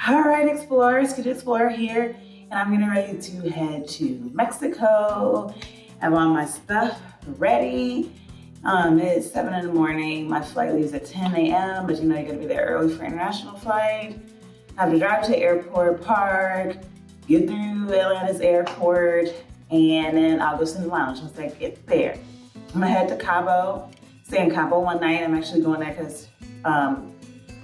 All right, explorers, Good Explorer here, and I'm getting ready to head to Mexico. I have all my stuff ready. It's 7 in the morning. My flight leaves at 10 a.m., but you know you're gonna be there early for international flight. I have to drive to airport, park, get through Atlanta's airport, and then I'll go sit in the lounge once I get there. I'm gonna head to Cabo, stay in Cabo one night. I'm actually going there because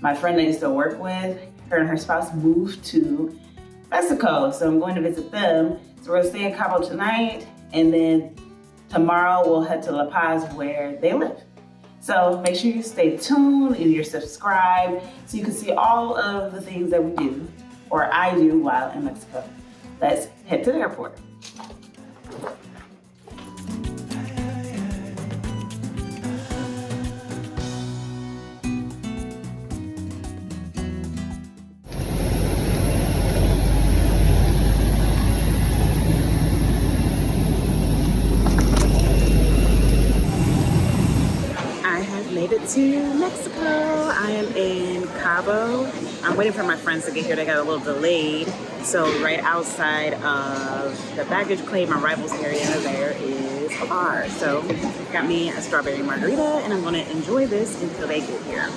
my friend I used to work with, her and her spouse moved to Mexico, so I'm going to visit them. So we're gonna stay in Cabo tonight, and then tomorrow we'll head to La Paz where they live. So make sure you stay tuned and you're subscribed so you can see all of the things that we do, or I do, while in Mexico. Let's head to the airport. Made it to Mexico. I am in Cabo. I'm waiting for my friends to get here. They got a little delayed. So right outside of the baggage claim arrivals area, there is a bar. So got me a strawberry margarita, and I'm gonna enjoy this until they get here.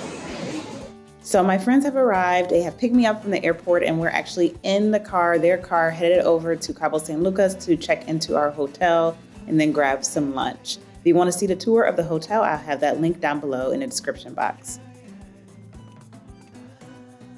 So my friends have arrived. They have picked me up from the airport, and we're actually in the car, their car, headed over to Cabo San Lucas to check into our hotel and then grab some lunch. If you want to see the tour of the hotel, I'll have that link down below in the description box.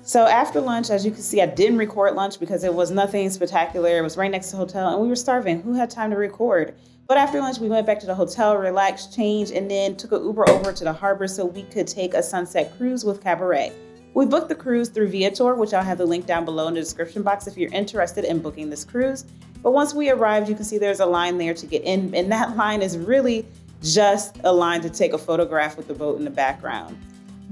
So after lunch, as you can see, I didn't record lunch because it was nothing spectacular. It was right next to the hotel and we were starving. Who had time to record? But after lunch, we went back to the hotel, relaxed, changed, and then took an Uber over to the harbor so we could take a sunset cruise with Cabaret. We booked the cruise through Viator, which I'll have the link down below in the description box if you're interested in booking this cruise. But once we arrived, you can see there's a line there to get in, and that line is really just a line to take a photograph with the boat in the background.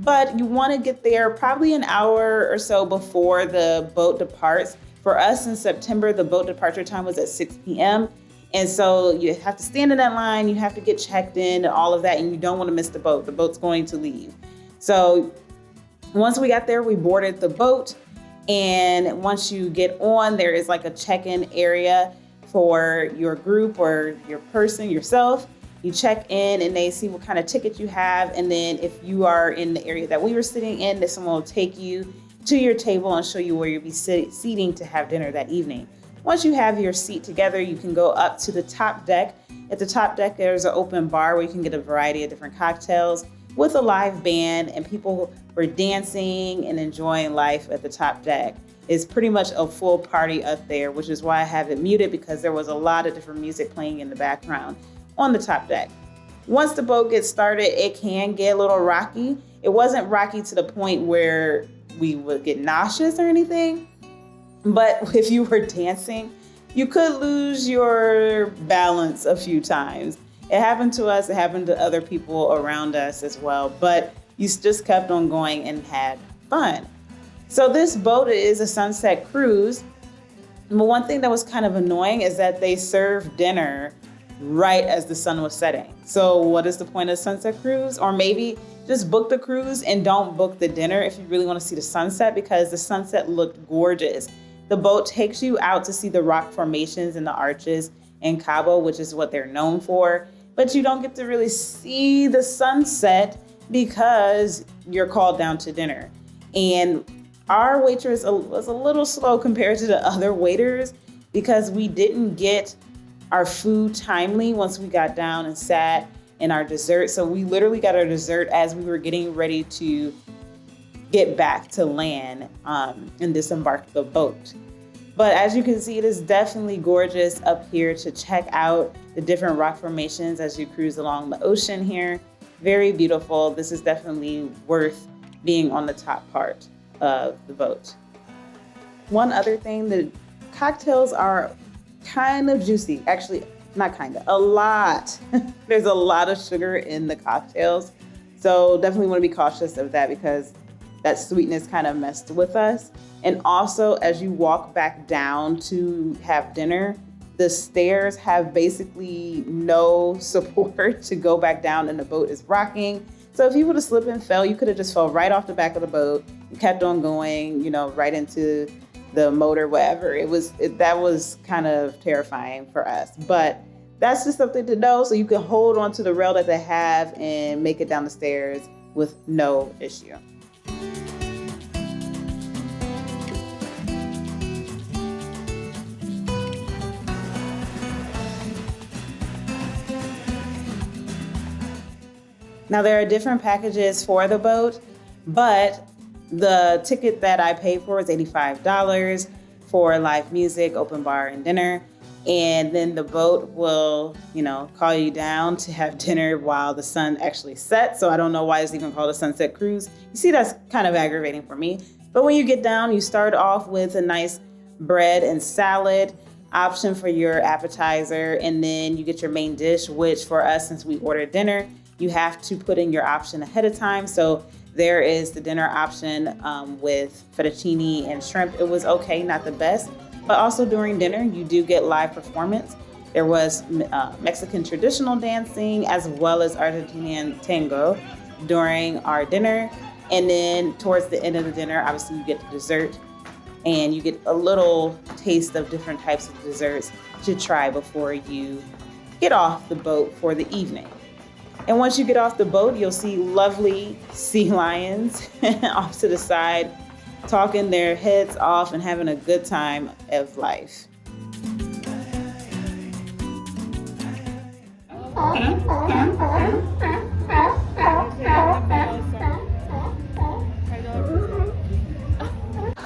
But you want to get there probably an hour or so before the boat departs. For us in September, the boat departure time was at 6 p.m. And so you have to stand in that line, you have to get checked in and all of that, and you don't want to miss the boat. The boat's going to leave. So once we got there, we boarded the boat. And once you get on, there is like a check-in area for your group or your person, yourself. You check in and they see what kind of ticket you have. And then if you are in the area that we were sitting in, that someone will take you to your table and show you where you'll be seating to have dinner that evening. Once you have your seat together, you can go up to the top deck. At the top deck, there's an open bar where you can get a variety of different cocktails with a live band, and people were dancing and enjoying life at the top deck. It's pretty much a full party up there, which is why I have it muted, because there was a lot of different music playing in the background on the top deck. Once the boat gets started, it can get a little rocky. It wasn't rocky to the point where we would get nauseous or anything, but if you were dancing, you could lose your balance a few times. It happened to us, it happened to other people around us as well, but you just kept on going and had fun. So this boat is a sunset cruise. But one thing that was kind of annoying is that they served dinner right as the sun was setting. So what is the point of sunset cruise? Or maybe just book the cruise and don't book the dinner if you really want to see the sunset, because the sunset looked gorgeous. The boat takes you out to see the rock formations and the arches in Cabo, which is what they're known for. But you don't get to really see the sunset because you're called down to dinner. And our waitress was a little slow compared to the other waiters because we didn't get our food timely once we got down and sat in our dessert. So we literally got our dessert as we were getting ready to get back to land and disembark the boat. But as you can see, it is definitely gorgeous up here to check out the different rock formations as you cruise along the ocean here. Very beautiful. This is definitely worth being on the top part of the boat. One other thing, the cocktails are kind of juicy. Actually, not kind of, a lot. There's a lot of sugar in the cocktails. So definitely want to be cautious of that because that sweetness kind of messed with us. And also, as you walk back down to have dinner, the stairs have basically no support to go back down and the boat is rocking. So if you would have slipped and fell, you could have just fell right off the back of the boat. You kept on going, right into the motor, whatever. That was kind of terrifying for us. But that's just something to know, so you can hold on to the rail that they have and make it down the stairs with no issue. Now, there are different packages for the boat, but the ticket that I paid for is $85 for live music, open bar, and dinner. And then the boat will, call you down to have dinner while the sun actually sets. So I don't know why it's even called a sunset cruise. You see, that's kind of aggravating for me. But when you get down, you start off with a nice bread and salad option for your appetizer. And then you get your main dish, which for us, since we ordered dinner, you have to put in your option ahead of time. So there is the dinner option with fettuccine and shrimp. It was okay, not the best. But also during dinner, you do get live performance. There was Mexican traditional dancing as well as Argentinian tango during our dinner. And then towards the end of the dinner, obviously you get the dessert and you get a little taste of different types of desserts to try before you get off the boat for the evening. And once you get off the boat, you'll see lovely sea lions off to the side, talking their heads off and having a good time of life.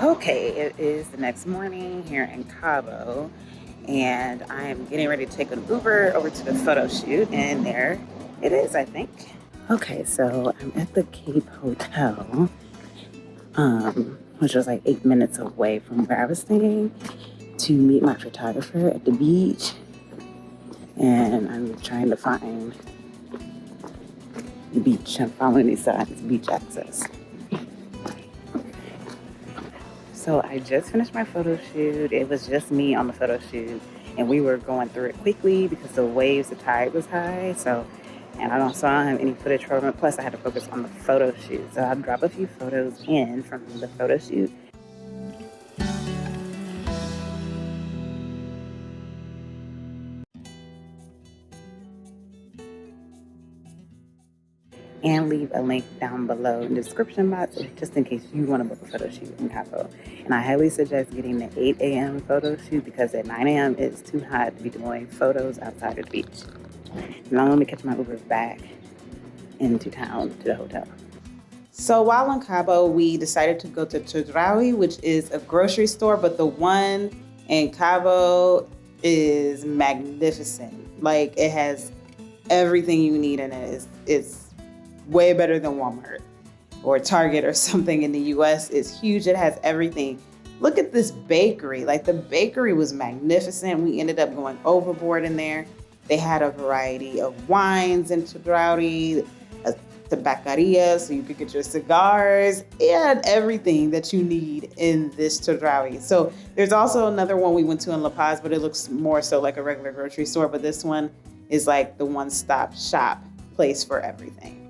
Okay, it is the next morning here in Cabo, and I am getting ready to take an Uber over to the photo shoot, and there it is, I think. Okay, so I'm at the Cape Hotel, which was like 8 minutes away from where I was staying, to meet my photographer at the beach. And I'm trying to find the beach. I'm following these signs, beach access. So I just finished my photo shoot. It was just me on the photo shoot, and we were going through it quickly because the tide was high. And I don't saw any footage from it. Plus, I had to focus on the photo shoot. So I'll drop a few photos in from the photo shoot. And leave a link down below in the description box just in case you want to book a photo shoot in Cabo. And I highly suggest getting the 8 a.m. photo shoot because at 9 a.m. it's too hot to be doing photos outside of the beach. And I'm going to catch my Uber back into town to the hotel. So while in Cabo, we decided to go to Chedraui, which is a grocery store, but the one in Cabo is magnificent. Like, it has everything you need in it. It's way better than Walmart or Target or something in the US. It's huge. It has everything. Look at this bakery. Like, the bakery was magnificent. We ended up going overboard in there. They had a variety of wines in Chedraui, a tabacaria, so you could get your cigars, and everything that you need in this Chedraui. So there's also another one we went to in La Paz, but it looks more so like a regular grocery store. But this one is like the one-stop shop place for everything.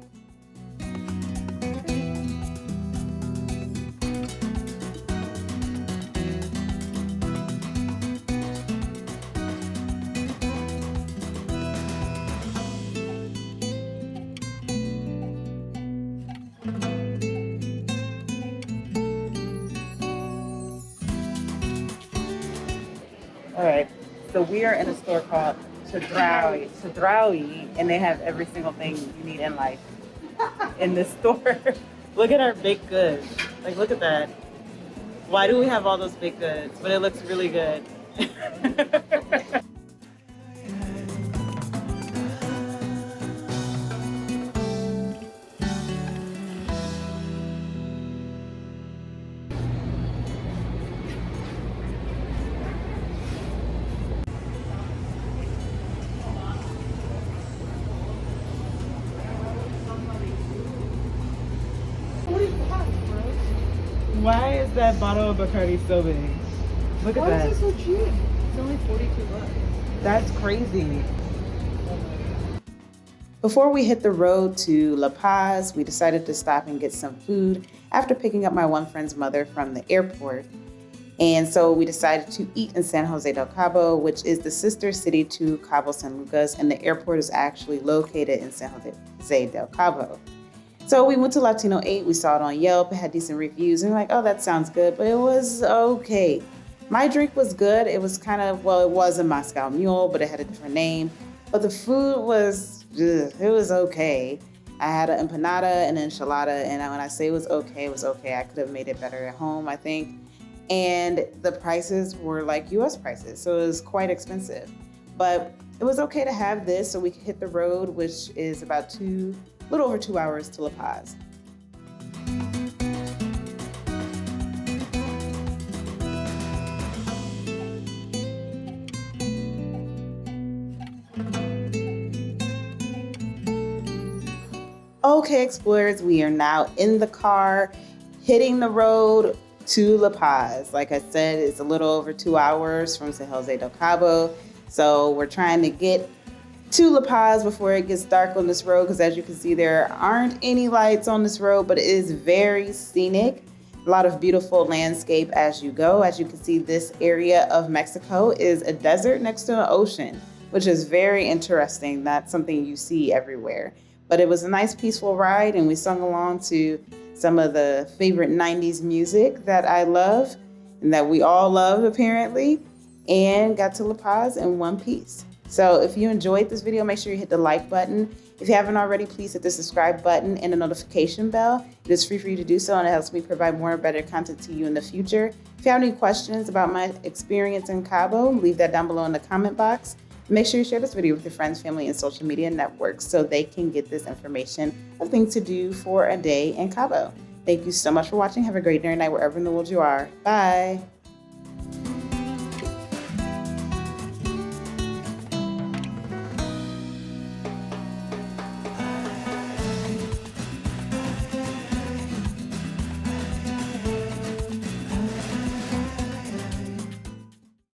All right, so we are in a store called Chedraui, and they have every single thing you need in life in this store. Look at our baked goods. Like, look at that. Why do we have all those baked goods? But it looks really good. Why is that bottle of Bacardi so big? Look at that. Why is it so cheap? It's only $42. That's crazy. Before we hit the road to La Paz, we decided to stop and get some food after picking up my one friend's mother from the airport. And so we decided to eat in San Jose del Cabo, which is the sister city to Cabo San Lucas, and the airport is actually located in San Jose del Cabo. So we went to Latino 8, we saw it on Yelp, it had decent reviews, and we're like, oh, that sounds good, but it was okay. My drink was good. It was it was a Moscow Mule, but it had a different name. But the food was, it was okay. I had an empanada and an enchilada, and when I say it was okay, it was okay. I could have made it better at home, I think. And the prices were like US prices, so it was quite expensive. But it was okay to have this so we could hit the road, which is about a little over 2 hours to La Paz. Okay, explorers, we are now in the car, hitting the road to La Paz. Like I said, it's a little over 2 hours from San Jose del Cabo. So we're trying to get to La Paz before it gets dark on this road, because as you can see, there aren't any lights on this road, but it is very scenic. A lot of beautiful landscape as you go. As you can see, this area of Mexico is a desert next to an ocean, which is very interesting. That's something you see everywhere. But it was a nice, peaceful ride, and we sung along to some of the favorite 90s music that I love and that we all love, apparently, and got to La Paz in one piece. So if you enjoyed this video, make sure you hit the like button. If you haven't already, please hit the subscribe button and the notification bell. It is free for you to do so, and it helps me provide more and better content to you in the future. If you have any questions about my experience in Cabo, leave that down below in the comment box. Make sure you share this video with your friends, family, and social media networks so they can get this information of things to do for a day in Cabo. Thank you so much for watching. Have a great day or night wherever in the world you are. Bye.